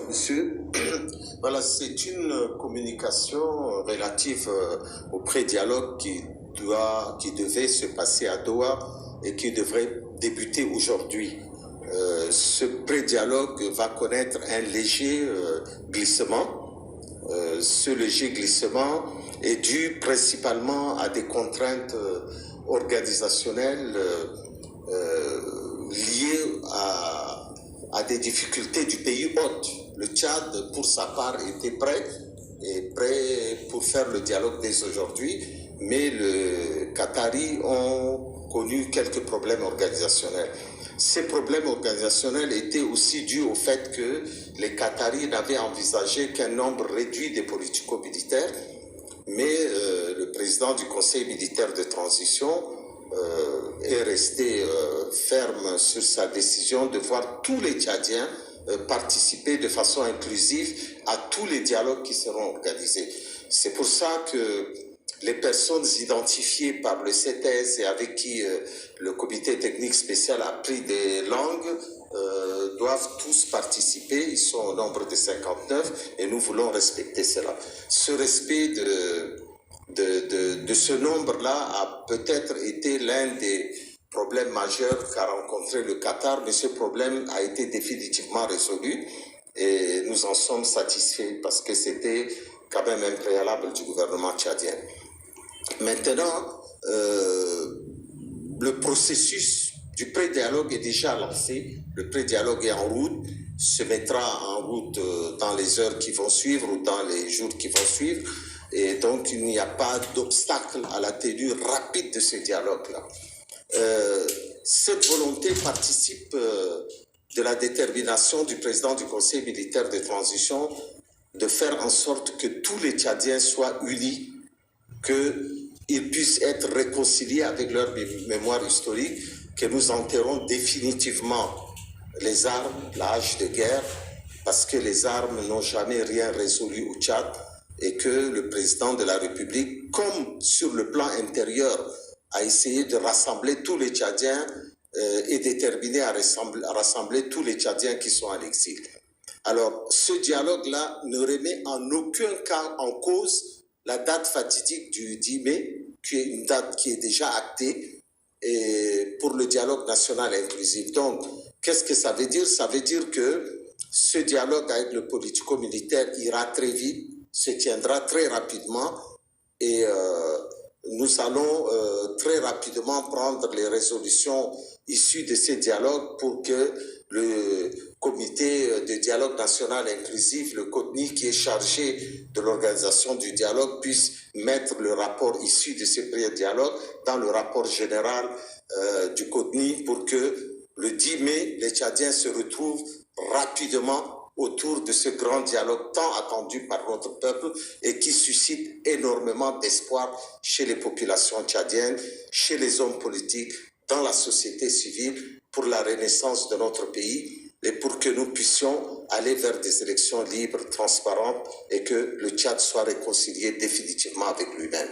Monsieur, voilà, c'est une communication relative au pré-dialogue qui devait se passer à Doha et qui devrait débuter aujourd'hui. Ce pré-dialogue va connaître un léger glissement. Ce léger glissement est dû principalement à des contraintes organisationnelles liées à des difficultés du pays hôte. Le Tchad, pour sa part, était prêt pour faire le dialogue dès aujourd'hui, mais les Qataris ont connu quelques problèmes organisationnels. Ces problèmes organisationnels étaient aussi dus au fait que les Qataris n'avaient envisagé qu'un nombre réduit de politico-militaires, mais le président du Conseil militaire de transition est resté ferme sur sa décision de voir tous les Tchadiens participer de façon inclusive à tous les dialogues qui seront organisés. C'est pour ça que les personnes identifiées par le CETES et avec qui le comité technique spécial a pris des langues doivent tous participer. Ils sont au nombre de 59 et nous voulons respecter cela. Ce respect de ce nombre-là a peut-être été l'un des problèmes majeurs qu'a rencontré le Qatar, mais ce problème a été définitivement résolu et nous en sommes satisfaits parce que c'était quand même un préalable du gouvernement tchadien. Maintenant, le processus du pré-dialogue est déjà lancé. Le pré-dialogue est en route, se mettra en route dans les heures qui vont suivre ou dans les jours qui vont suivre. Et donc, il n'y a pas d'obstacle à la tenue rapide de ce dialogue-là. Cette volonté participe de la détermination du président du Conseil militaire de transition de faire en sorte que tous les Tchadiens soient unis, qu'ils puissent être réconciliés avec leur mémoire historique, que nous enterrons définitivement les armes, l'âge de guerre, parce que les armes n'ont jamais rien résolu au Tchad, et que le président de la République, comme sur le plan intérieur, a essayé de rassembler tous les Tchadiens et déterminé à rassembler tous les Tchadiens qui sont en exil. Alors, ce dialogue-là ne remet en aucun cas en cause la date fatidique du 10 mai, qui est une date qui est déjà actée pour le dialogue national inclusif. Donc, qu'est-ce que ça veut dire? Ça veut dire que ce dialogue avec le politico-militaire ira très vite, se tiendra très rapidement et nous allons très rapidement prendre les résolutions issues de ces dialogues pour que le comité de dialogue national inclusif, le CODNI, qui est chargé de l'organisation du dialogue, puisse mettre le rapport issu de ces dialogues dans le rapport général du CODNI pour que le 10 mai, les Tchadiens se retrouvent rapidement autour de ce grand dialogue tant attendu par notre peuple et qui suscite énormément d'espoir chez les populations tchadiennes, chez les hommes politiques, dans la société civile, pour la renaissance de notre pays et pour que nous puissions aller vers des élections libres, transparentes et que le Tchad soit réconcilié définitivement avec lui-même.